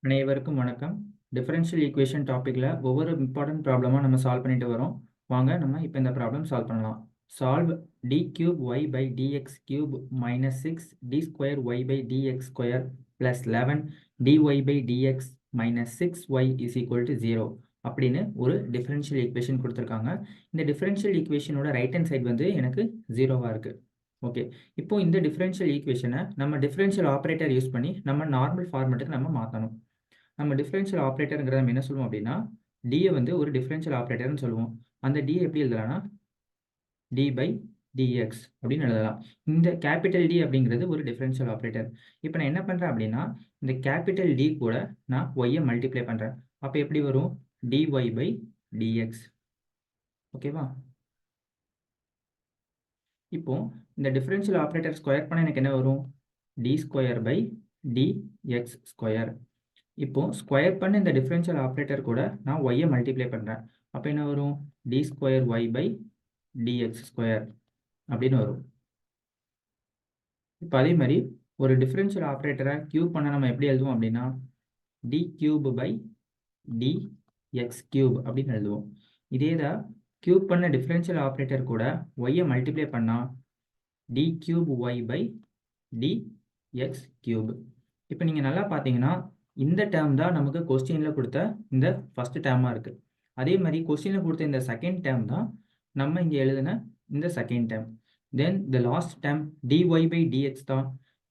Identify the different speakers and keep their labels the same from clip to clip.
Speaker 1: அனைவருக்கும் வணக்கம். Differential equation டாப்பிக்கில் ஒவ்வொரு இம்பார்ட்டன்ட் ப்ராப்ளமாக நம்ம சால்வ் பண்ணிட்டு வரோம். வாங்க நம்ம இப்போ இந்த ப்ராப்ளம் சால்வ் பண்ணலாம். Solve d cube y by dx cube minus 6 d square y by dx square plus 11 dy by dx minus 6y is equal to 0 அப்படின்னு ஒரு டிஃபரன்ஷியல் ஈக்குவேஷன் கொடுத்துருக்காங்க. இந்த டிஃபரன்ஷியல் ஈக்குவேஷனோட ரைட் ஹேண்ட் சைடு வந்து எனக்கு 0வாக இருக்குது. Okay, இப்போ இந்த டிஃபரன்ஷியல் ஈக்குவேஷனை நம்ம டிஃபரன்ஷியல் ஆப்ரேட்டர் யூஸ் பண்ணி நம்ம நார்மல் ஃபார்மேட்டுக்கு நம்ம மாற்றணும். நம்ம டிஃபரன்ஷியல் ஆப்ரேட்டருங்கிறத நம்ம என்ன சொல்லுவோம் அப்படின்னா, டியை வந்து ஒரு டிஃபரன்ஷியல் ஆப்ரேட்டர்னு சொல்லுவோம். அந்த டி எப்படி எழுதலாம்னா டி பை டிஎக்ஸ் அப்படின்னு எழுதலாம். இந்த கேபிட்டல் டி அப்படிங்கிறது ஒரு டிஃபரன்ஷியல் ஆப்ரேட்டர். இப்போ நான் என்ன பண்ணுறேன் அப்படின்னா, இந்த கேபிட்டல் டி கூட நான் ஒய்யை மல்டிப்ளை பண்ணுறேன். அப்போ எப்படி வரும்? D y by d x. ஓகேவா? இப்போ இந்த டிஃபரன்ஷியல் ஆப்ரேட்டர் ஸ்கொயர் பண்ண எனக்கு என்ன வரும்? D square by d x square. இப்போ ஸ்கொயர் பண்ண இந்த டிஃபரன்ஷியல் ஆப்ரேட்டர் கூட நான் ஒய்யை மல்டிப்ளை பண்ணுறேன். அப்போ என்ன வரும்? D square y by d x square அப்படின்னு வரும். இப்போ அதே மாதிரி ஒரு டிஃபரன்ஷியல் ஆப்ரேட்டரை கியூப் பண்ண நம்ம எப்படி எழுதுவோம் அப்படின்னா, d cube by d x cube அப்படின்னு எழுதுவோம். இதே தான் கியூப் பண்ண டிஃபரன்ஷியல் ஆப்ரேட்டர் கூட ஒய்யை மல்டிப்ளை பண்ணால் d cube y by d x cube. இப்போ நீங்கள் நல்லா பார்த்தீங்கன்னா இந்த டேர்ம் தான் நமக்கு கொஸ்டினில் கொடுத்த இந்த ஃபர்ஸ்ட் டேர்மாக இருக்குது. அதே மாதிரி கொஸ்டினில் கொடுத்த இந்த செகண்ட் டேர்ம் தான் நம்ம இங்கே எழுதின இந்த second term. Then the last term d y by d x தான்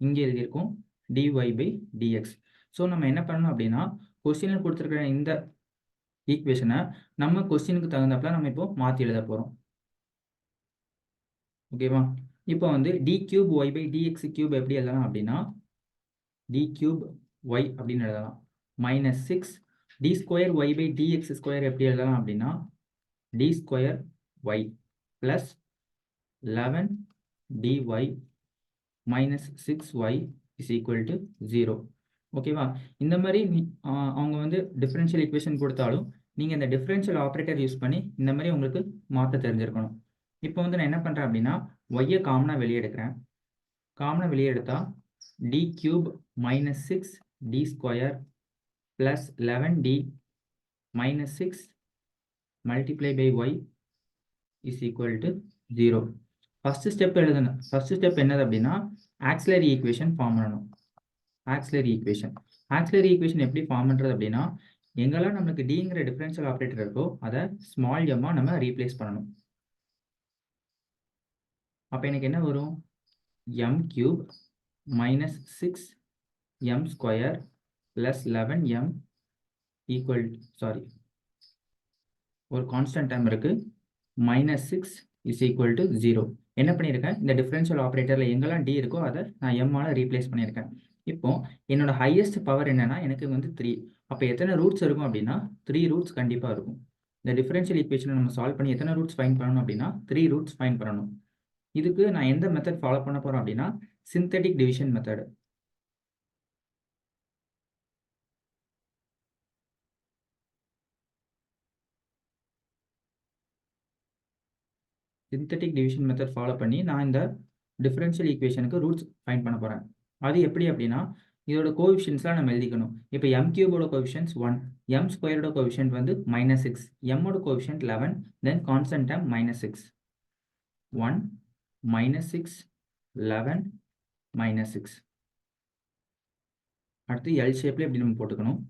Speaker 1: இங்கே எழுதியிருக்கோம், டிஒய் பை டிஎக்ஸ். ஸோ நம்ம என்ன பண்ணணும் அப்படின்னா, கொஸ்டினில் கொடுத்துருக்கிற இந்த ஈக்குவேஷனை நம்ம கொஸ்டினுக்கு தகுந்தப்பல நம்ம இப்போ மாற்றி எழுத போகிறோம். ஓகேவா? இப்போ வந்து d cube y by d x cube எப்படி எழுதலாம் அப்படின்னா, டி கியூப் ஒய் அப்படின்னு எழுதலாம். Minus 6 d square y by d x square எப்படி எழுதலாம் அப்படின்னா, d square y plus 11 dy minus 6y is equal to 0. ஓகேவா? இந்த மாதிரி அவங்க வந்து டிஃபரன்ஷியல் ஈக்குவேஷன் கொடுத்தாலும் நீங்கள் இந்த டிஃபரன்ஷியல் ஆப்ரேட்டர் யூஸ் பண்ணி இந்த மாதிரி உங்களுக்கு மாற்ற தெரிஞ்சிருக்கணும். இப்போ வந்து நான் என்ன பண்ணுறேன் அப்படின்னா, ஒய்யை காமனாக வெளியே எடுக்கிறேன். காமனாக வெளியே எடுத்தால் d cube minus 6 d square plus 11d minus 6 multiply by y is equal to 0. First step எழுதணும். ஃபர்ஸ்ட் ஸ்டெப் என்னது அப்படின்னா, ஆக்சிலரி ஈக்குவேஷன் ஃபார்ம் பண்ணணும். ஆக்சிலரி ஈக்குவேஷன் எப்படி ஃபார்ம் பண்ணுறது அப்படின்னா, எங்கெல்லாம் நம்மளுக்கு டிங்கிற டிஃபரன்ஷியல் ஆப்ரேட்டர் இருக்கோ அதை ஸ்மால் எம்மா நம்ம ரீப்ளேஸ் பண்ணணும். அப்போ எனக்கு என்ன வரும்? M cube minus 6m square plus 11m equal ஒரு கான்ஸ்டன்ட் டேர்ம் இருக்கு, மைனஸ் 6 இஸ் ஈக்குவல் டு 0. என்ன பண்ணியிருக்கேன்? இந்த டிஃபரன்ஷியல் ஆப்ரேட்டரில் எங்கெல்லாம் டி இருக்கோ அதை நான் எம்மால் ரீப்ளேஸ் பண்ணியிருக்கேன். இப்போ என்னோட ஹையஸ்ட் பவர் என்னன்னா எனக்கு வந்து 3. அப்போ எத்தனை ரூட்ஸ் இருக்கும் அப்படின்னா 3 ரூட்ஸ் கண்டிப்பாக இருக்கும். இந்த டிஃபரன்ஷியல் ஈக்குவேஷனை நம்ம சால்வ் பண்ணி எத்தனை ரூட்ஸ் ஃபைண்ட் பண்ணணும் அப்படின்னா 3 ரூட்ஸ் ஃபைண்ட் பண்ணணும். இதுக்கு நான் எந்த மெத்தட் ஃபாலோ பண்ண போகிறேன் அப்படின்னா, synthetic division method. Synthetic division method follow பண்ணி நான் இந்த டிஃபரன்ஷியல் ஈக்குவேஷனுக்கு ரூட்ஸ் ஃபைண்ட் பண்ண போகிறேன். அது எப்படி அப்படின்னா, இதோட கோஎஃபிஷியன்ட்ஸ்லாம் நம்ம எழுதிக்கணும். இப்போ எம் கியூபோட கோஎஃபிஷியன்ட்ஸ் 1, எம் ஸ்கொயரோட கோஎஃபிஷியன்ட் வந்து மைனஸ் 6, எம்மோட coefficient 11, then constant term minus 6. 1 minus 6 11 minus 6. அடுத்து எல் ஷேப்ல எப்படி நம்ம போட்டுக்கணும்.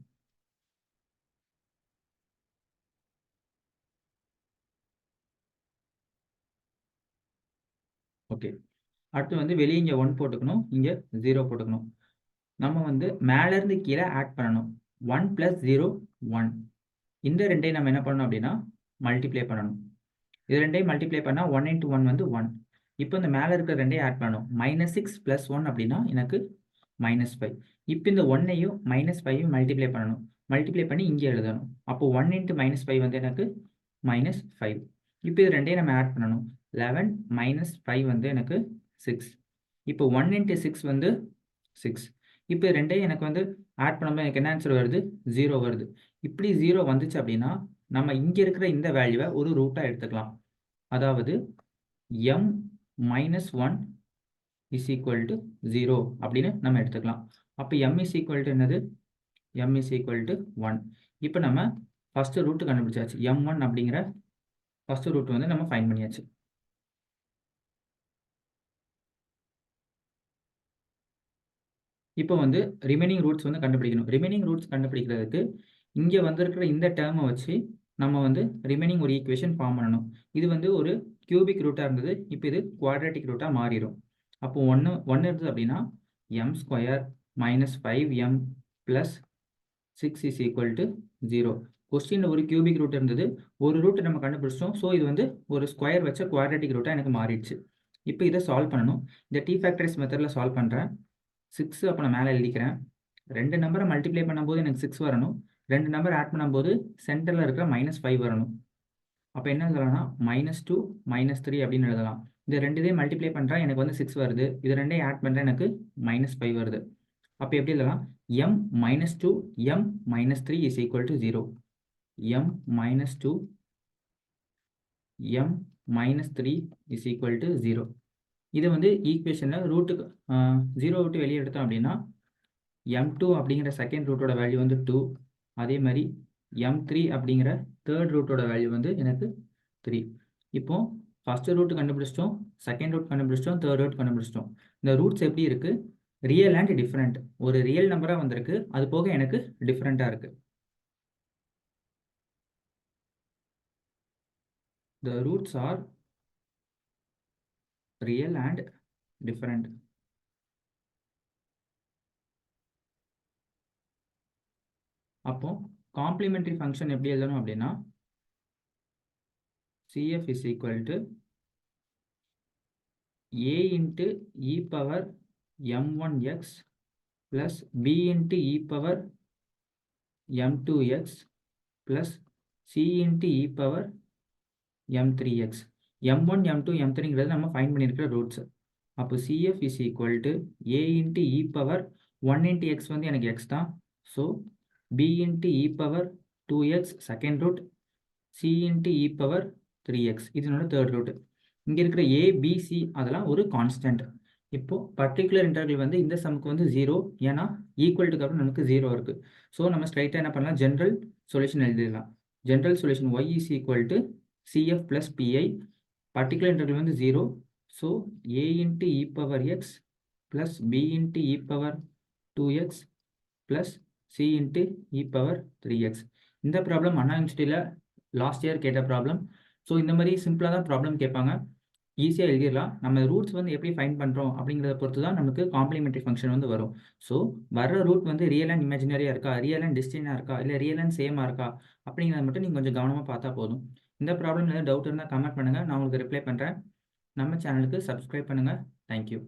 Speaker 1: ஓகே, அடுத்து வந்து வெளியே இங்கே 1 போட்டுக்கணும், இங்கே 0 போட்டுக்கணும். நம்ம வந்து மேலேருந்து கீழே ஆட் பண்ணணும். 1 + 0 1. இந்த ரெண்டையும் நம்ம என்ன பண்ணணும் அப்படின்னா மல்டிப்ளை பண்ணணும். இது ரெண்டையும் மல்டிப்ளை பண்ணால் 1 × 1 வந்து 1. இப்போ இந்த மேலே இருக்கிற ரெண்டையும் ஆட் பண்ணணும். மைனஸ் 6 + 1 அப்படின்னா எனக்கு -5. இப்போ இந்த 1ஐயும் -5ஐயும் மல்டிப்ளை பண்ணணும். மல்டிப்ளை பண்ணி இங்கே எழுதணும். அப்போ 1 × -5 வந்து எனக்கு -5. இப்போ இது ரெண்டையும் நம்ம ஆட் பண்ணணும். 11 - 5 வந்து எனக்கு 6. இப்போ 1 × 6 வந்து 6. இப்போ ரெண்டையும் எனக்கு வந்து ஆட் பண்ணும்போது எனக்கு என்ன ஆன்சர் வருது? 0 வருது. இப்படி 0 வந்துச்சு அப்படின்னா நம்ம இங்கே இருக்கிற இந்த வேல்யூவை ஒரு ரூட்டாக எடுத்துக்கலாம். அதாவது m - 1 இஸ் ஈக்குவல் டு 0 அப்படின்னு நம்ம எடுத்துக்கலாம். அப்போ m இஸ் ஈக்குவல் டு என்னது? m is equal to 1. இப்போ நம்ம ஃபஸ்ட்டு ரூட்டு கண்டுபிடிச்சாச்சு. m1 அப்படிங்கிற ஃபஸ்ட்டு ரூட் வந்து நம்ம ஃபைண்ட் பண்ணியாச்சு. இப்போ வந்து ரிமைனிங் ரூட்ஸ் வந்து கண்டுபிடிக்கணும். ரிமைனிங் ரூட்ஸ் கண்டுபிடிக்கிறதுக்கு இங்கே வந்திருக்கிற இந்த டேர்மை வச்சு நம்ம வந்து ரிமைனிங் ஒரு ஈக்குவேஷன் ஃபார்ம் பண்ணணும். இது வந்து ஒரு கியூபிக் ரூட்டாக இருந்தது. இப்போ இது குவாட்ரேட்டிக் ரூட்டாக மாறிடும். அப்போ ஒன்று இருந்தது அப்படின்னா m square minus 5m plus 6 is equal to 0. கொஸ்டினில் ஒரு கியூபிக் ரூட் இருந்தது, ஒரு ரூட் நம்ம கண்டுபிடிச்சிட்டோம். ஸோ இது வந்து ஒரு ஸ்கொயர் வச்ச குவாட்ரேட்டிக் ரூட்டாக எனக்கு மாறிடுச்சு. இப்போ இதை சால்வ் பண்ணணும். இந்த டி ஃபேக்டரைஸ் மெத்தடில் சால்வ் பண்ணுறேன். 6 அப்போ நான் மேலே எழுதிக்கிறேன். 2 நம்பரை மல்டிப்ளை பண்ணும்போது எனக்கு 6 வரணும். 2 நம்பர் ஆட் பண்ணும்போது சென்டரில் இருக்கிற -5 வரணும். அப்போ என்ன எழுதலாம்னா -2 -3 அப்படின்னு எழுதலாம். இந்த ரெண்டுதையும் மல்டிப்ளை பண்ணுறேன், எனக்கு வந்து 6 வருது. இது ரெண்டையும் ஆட் பண்ணுறேன், எனக்கு -5 வருது. அப்போ எப்படி எழுதலாம்? m -2 m -3 is equal to 0. m -2 m -3 is equal to 0. இது வந்து ஈக்குவேஷனில் ரூட்டுக்கு 0 விட்டு வெளியே எடுத்தோம் அப்படின்னா m2 அப்படிங்கிற செகண்ட் ரூட்டோட வேல்யூ வந்து 2. அதே மாதிரி m3 அப்படிங்கிற தேர்ட் ரூட்டோட வேல்யூ வந்து எனக்கு 3. இப்போ ஃபஸ்ட்டு ரூட் கண்டுபிடிச்சிட்டோம், செகண்ட் ரூட் கண்டுபிடிச்சிட்டோம், தேர்ட் ரூட் கண்டுபிடிச்சிட்டோம். இந்த ரூட்ஸ் எப்படி இருக்குது? Real and different. ஒரு ரியல் நம்பராக வந்திருக்கு, அது போக எனக்கு டிஃப்ரெண்ட்டாக இருக்குது. The roots are real and different. அப்போ காம்ப்ளிமெண்டரி ஃபங்க்ஷன் எப்படி எழுதணும் அப்படின்னா CF is equal to a into e power m1x plus b into e power m2x plus c into e power m3x. m1 m2 m3ங்கிறது நம்ம find பண்ணியிருக்கிற roots. அப்போ CF is equal to a into e power 1 into x வந்து எனக்கு x தான். So b into e power 2x second root, c into e power 3x இதனோட third root. இங்கே இருக்கிற a b c அதெல்லாம் ஒரு கான்ஸ்டன்ட். இப்போ பர்டிகுலர் இன்டர்வல் வந்து இந்த சம்க்கு வந்து 0, ஏன்னா ஈக்குவல்ட்டுக்கு அப்புறம் நமக்கு 0 இருக்குது. ஸோ நம்ம ஸ்ட்ரைட்டாக என்ன பண்ணலாம்? ஜென்ரல் சொல்யூஷன் எழுதிடலாம். General solution y is equal to CF plus PI. Particular interval வந்து 0. So a into e power x plus b into e power 2x plus c into e power 3x. இந்த problem அண்ணா யூனிவர்சிட்டியில் last year கேட்ட problem. So இந்த மாதிரி சிம்பிளாக தான் problem கேட்பாங்க, ஈஸியாக எழுதிடலாம். நம்ம ரூட்ஸ் வந்து எப்படி ஃபைண்ட் பண்ணுறோம் அப்படிங்கிறத பொறுத்து தான் நமக்கு காம்ப்ளிமெண்டரி ஃபங்க்ஷன் வந்து வரும். ஸோ வர ரூட் வந்து ரியல் அண்ட் இமேஜினரியாக இருக்கா, ரியல் அண்ட் டிஸ்டினாக இருக்கா, இல்லை ரியல் அண்ட் சேமாக இருக்கா அப்படிங்கிறத மட்டும் நீங்கள் கொஞ்சம் கவனமாக பார்த்தா போதும். இந்த ப்ராப்ளம் ஏதாவது டவுட் இருந்தால் கமெண்ட் பண்ணுங்கள், நான் உங்களுக்கு ரிப்ளை பண்ணுறேன். நம்ம சேனலுக்கு சப்ஸ்கிரைப் பண்ணுங்கள். தேங்க்யூ.